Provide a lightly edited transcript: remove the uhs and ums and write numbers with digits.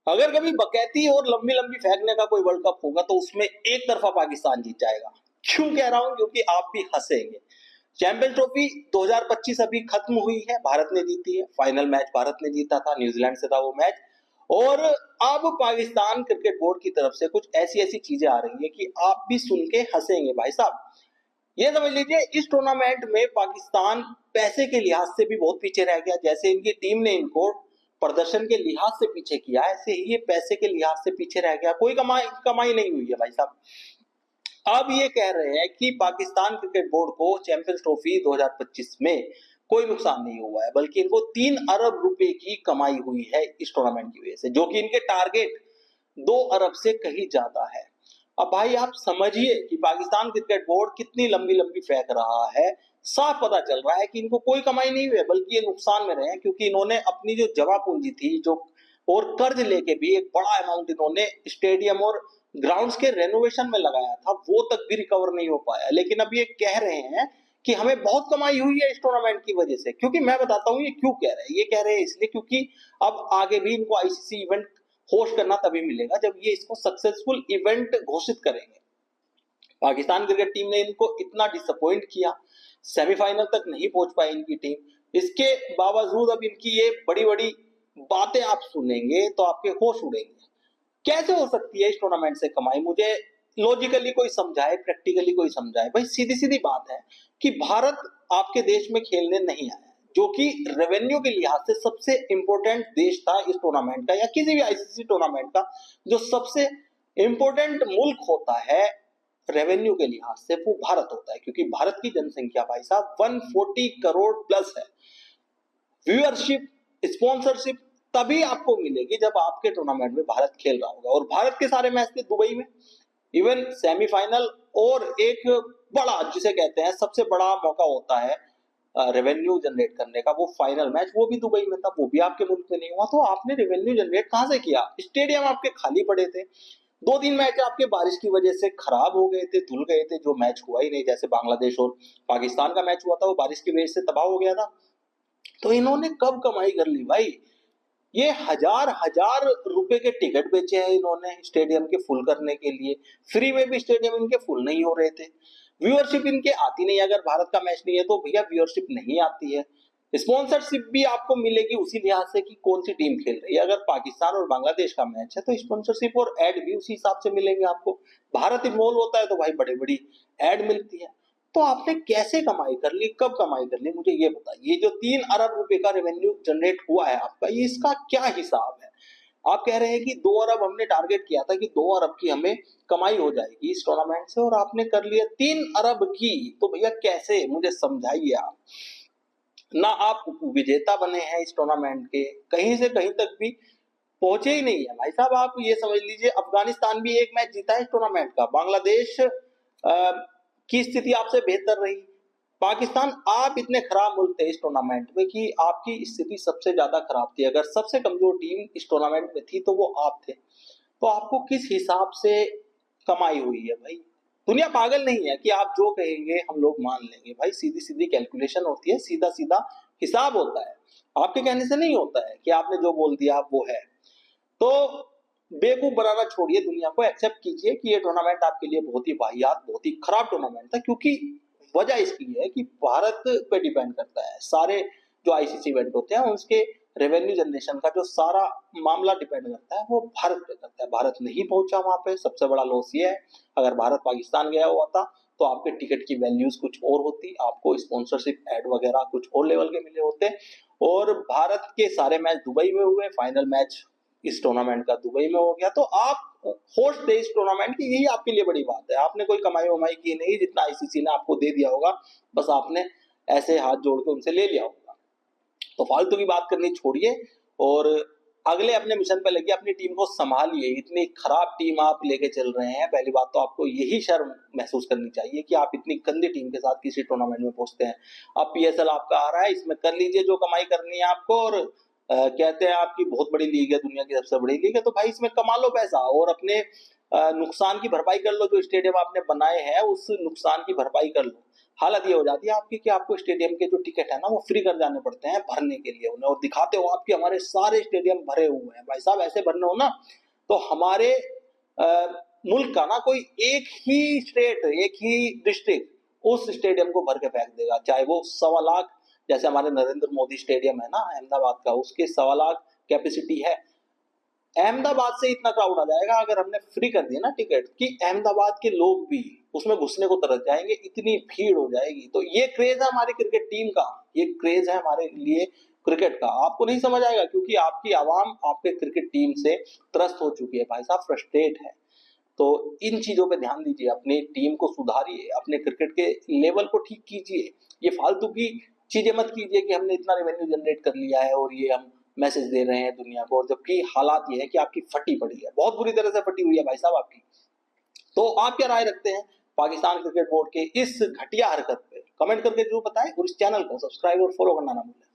अगर कभी बकैती और लंबी लंबी फेंकने का कोई वर्ल्ड कप होगा तो उसमें एक तरफा पाकिस्तान जीत जाएगा। क्यों कह रहा हूं? क्योंकि आप भी हंसेंगे। चैंपियंस ट्रॉफी 2025 अभी खत्म हुई है, भारत ने जीती है। फाइनल मैच भारत ने जीता था, न्यूजीलैंड से था वो मैच। और अब पाकिस्तान क्रिकेट बोर्ड की तरफ से कुछ ऐसी ऐसी चीजें आ रही है कि आप भी सुन के हंसेंगे भाई साहब। ये समझ लीजिए इस टूर्नामेंट में पाकिस्तान पैसे के लिहाज से भी बहुत पीछे रह गया। जैसे इनकी टीम ने इनको प्रदर्शन के लिहाज से पीछे किया, ऐसे ही ये पैसे के लिहाज से पीछे रह गया। कोई कमाई कमाई नहीं हुई है भाई साहब। अब ये कह रहे हैं कि पाकिस्तान क्रिकेट बोर्ड को चैंपियंस ट्रॉफी 2025 में कोई नुकसान नहीं हुआ है, बल्कि इनको 3 अरब रुपए की कमाई हुई है इस टूर्नामेंट की वजह से, जो कि इनके टारगेट 2 अरब से कहीं ज्यादा है। अब भाई आप समझिए कि पाकिस्तान क्रिकेट बोर्ड कितनी लंबी लंबी फेंक रहा है। साफ पता चल रहा है कि इनको कोई कमाई नहीं हुई है, बल्कि ये नुकसान में रहे हैं, क्योंकि इन्होंने अपनी जो जमा पूंजी थी जो और कर्ज लेके भी एक बड़ा अमाउंट इन्होंने स्टेडियम और ग्राउंड्स के रेनोवेशन में लगाया था, वो तक भी रिकवर नहीं हो पाया। लेकिन अब ये कह रहे हैं कि हमें बहुत कमाई हुई है इस टूर्नामेंट की वजह से। क्योंकि मैं बताता हूँ ये क्यों कह रहे हैं। ये कह रहे हैं इसलिए क्योंकि अब आगे भी इनको आईसीसी इवेंट होस्ट करना तभी मिलेगा जब ये इसको सक्सेसफुल इवेंट घोषित करेंगे। पाकिस्तान क्रिकेट टीम ने इनको इतना डिसअपॉइंट किया, सेमीफाइनल तक नहीं पहुंच पाई इनकी टीम। इसके बावजूद अब इनकी ये बड़ी बड़ी बातें आप सुनेंगे तो आपके होश उड़ेंगे। कैसे हो सकती है इस टूर्नामेंट से कमाई? मुझे लॉजिकली कोई समझाए, प्रैक्टिकली कोई समझाए। भाई सीधी सीधी बात है कि भारत आपके देश में खेलने नहीं आया, जो कि रेवेन्यू के लिहाज से सबसे इंपॉर्टेंट देश था इस टूर्नामेंट का या किसी भी आईसीसी टूर्नामेंट का। जो सबसे इंपॉर्टेंट मुल्क होता है रेवेन्यू के लिहाज से वो भारत होता है, क्योंकि भारत की जनसंख्या भाई साहब 140 करोड़ प्लस है। व्यूअरशिप, स्पॉन्सरशिप तभी आपको मिलेगी जब आपके टूर्नामेंट में भारत खेल रहा होगा। और भारत के सारे मैच थे दुबई में। इवन सेमीफाइनल और एक बड़ा जिसे कहते हैं सबसे बड़ा मौका होता है रेवेन्यू जनरेट करने का, वो फाइनल मैच, वो भी दुबई में था, वो भी आपके मुल्क में नहीं हुआ। तो आपने रेवेन्यू जनरेट कहां से किया? स्टेडियम आपके खाली पड़े थे। 2 दिन मैच आपके बारिश की वजह से खराब हो गए थे, धुल गए थे, जो मैच हुआ ही नहीं। जैसे बांग्लादेश और पाकिस्तान का मैच हुआ था वो बारिश की वजह से तबाह हो गया था। तो इन्होंने कब कमाई कर ली भाई? ये हजार हजार रुपए के टिकट बेचे हैं इन्होंने स्टेडियम के फुल करने के लिए। फ्री में भी स्टेडियम इनके फुल नहीं हो रहे थे। व्यूअरशिप इनके आती नहीं। अगर भारत का मैच नहीं है तो भैया व्यूअरशिप नहीं आती है। स्पॉन्सरशिप भी आपको मिलेगी उसी लिहाज से कि कौन सी टीम खेल रही है। अगर पाकिस्तान और बांग्लादेश का मैच है तो स्पॉन्सरशिप और एड भी उसी हिसाब से मिलेंगे आपको। भारत इन्वॉल्व होता है तो भाई बड़ी बड़ी एड मिलती है। तो आपने कैसे कमाई कर ली, कब कमाई कर ली, मुझे ये बताइए। ये जो 3 अरब रुपए का रेवेन्यू जनरेट हुआ है आपका, ये इसका क्या हिसाब है? आप कह रहे हैं कि 2 अरब हमने टारगेट किया था कि 2 अरब की हमें कमाई हो जाएगी इस टूर्नामेंट से, और आपने कर लिया 3 अरब की। तो भैया कैसे, मुझे समझाइए आप। ना आप विजेता बने हैं इस टूर्नामेंट के, कहीं से कहीं तक भी पहुंचे ही नहीं है भाई साहब। आप ये समझ लीजिए अफगानिस्तान भी एक मैच जीता है इस टूर्नामेंट का। बांग्लादेश की स्थिति आपसे बेहतर रही। पाकिस्तान, आप इतने खराब मुल्क थे इस टूर्नामेंट में कि आपकी स्थिति सबसे ज्यादा खराब थी। अगर सबसे कमजोर टीम इस टूर्नामेंट में थी तो वो आप थे। तो आपको किस हिसाब से कमाई हुई है भाई? दुनिया पागल नहीं है कि आप जो कहेंगे हम लोग मान लेंगे। भाई सीधी सीधी कैलकुलेशन होती है, सीधा सीधा हिसाब होता है। आपके कहने से नहीं होता है कि आपने जो बोल दिया आप वो है। तो बेवकूफ बनाना छोड़िए, दुनिया को एक्सेप्ट कीजिए कि ये टूर्नामेंट आपके लिए बहुत ही वाहियात, बहुत ही खराब टूर्नामेंट था। क्योंकि वजह इसकी है कि भारत पे डिपेंड करता है। सारे जो आईसीसी इवेंट होते हैं उसके रेवेन्यू जनरेशन का जो सारा मामला डिपेंड करता है वो भारत पे करता है। भारत नहीं पहुंचा वहां पे, सबसे बड़ा लॉस ये है। अगर भारत पाकिस्तान गया हुआ था तो आपके टिकट की वैल्यूज कुछ और होती, आपको स्पॉन्सरशिप एड वगैरह कुछ और लेवल के मिले होते। और भारत के सारे मैच दुबई में हुए, फाइनल मैच इस टूर्नामेंट का दुबई में हो गया। तो आप होस्ट थे इस टूर्नामेंट की, यही आपके लिए बड़ी बात है। आपने कोई कमाई वमाई की नहीं, जितना आईसीसी ने आपको दे दिया होगा बस आपने ऐसे हाथ जोड़ के उनसे ले लिया होगा। तो फालतू की बात करनी छोड़िए और अगले अपने मिशन पे लगे, अपनी टीम को संभालिए। इतनी खराब टीम आप लेके चल रहे हैं, पहली बात तो आपको यही शर्म महसूस करनी चाहिए कि आप इतनी गंदी टीम के साथ किसी टूर्नामेंट में पहुंचते हैं। अब पीएसएल आपका आ रहा है, इसमें कर लीजिए जो कमाई करनी है आपको। और कहते हैं आपकी बहुत बड़ी लीग है, दुनिया की सबसे बड़ी लीग है, तो भाई इसमें कमा लो पैसा और अपने नुकसान की भरपाई कर लो। जो स्टेडियम आपने बनाए हैं उस नुकसान की भरपाई कर लो। हालत ये हो जाती है आपकी कि आपको स्टेडियम के जो टिकट है ना वो फ्री कर जाने पड़ते हैं भरने के लिए उन्हें, और दिखाते हो आपके हमारे सारे स्टेडियम भरे हुए हैं। भाई साहब ऐसे भरने हो ना तो हमारे मुल्क का ना कोई एक ही स्टेट, एक ही डिस्ट्रिक्ट उस स्टेडियम को भर के फेंक देगा, चाहे वो 1.25 लाख, जैसे हमारे नरेंद्र मोदी स्टेडियम है ना अहमदाबाद का, उसके 1.25 लाख कैपेसिटी है। अहमदाबाद से इतना क्राउड आ जाएगा अगर हमने फ्री कर दिया ना टिकट कि अहमदाबाद के लोग भी उसमें घुसने को तरस जाएंगे, इतनी भीड़ हो जाएगी। तो ये क्रेज है हमारी क्रिकेट टीम का, ये क्रेज है हमारे लिए क्रिकेट का। आपको नहीं समझ आएगा क्योंकि आपकी आवाम आपके क्रिकेट टीम से त्रस्त हो चुकी है भाई साहब, फ्रस्ट्रेट है। तो इन चीजों पे ध्यान दीजिए, अपनी टीम को सुधारिए, अपने क्रिकेट के लेवल को ठीक कीजिए। ये फालतू की चीजें मत कीजिए कि हमने इतना रेवेन्यू जनरेट कर लिया है और ये हम मैसेज दे रहे हैं दुनिया को, और जबकि हालात ये है कि आपकी फटी पड़ी है, बहुत बुरी तरह से फटी हुई है भाई साहब आपकी। तो आप क्या राय रखते हैं पाकिस्तान क्रिकेट बोर्ड के इस घटिया हरकत पे? कमेंट करके जरूर बताएं और इस चैनल को सब्सक्राइब और फॉलो करना ना भूलें।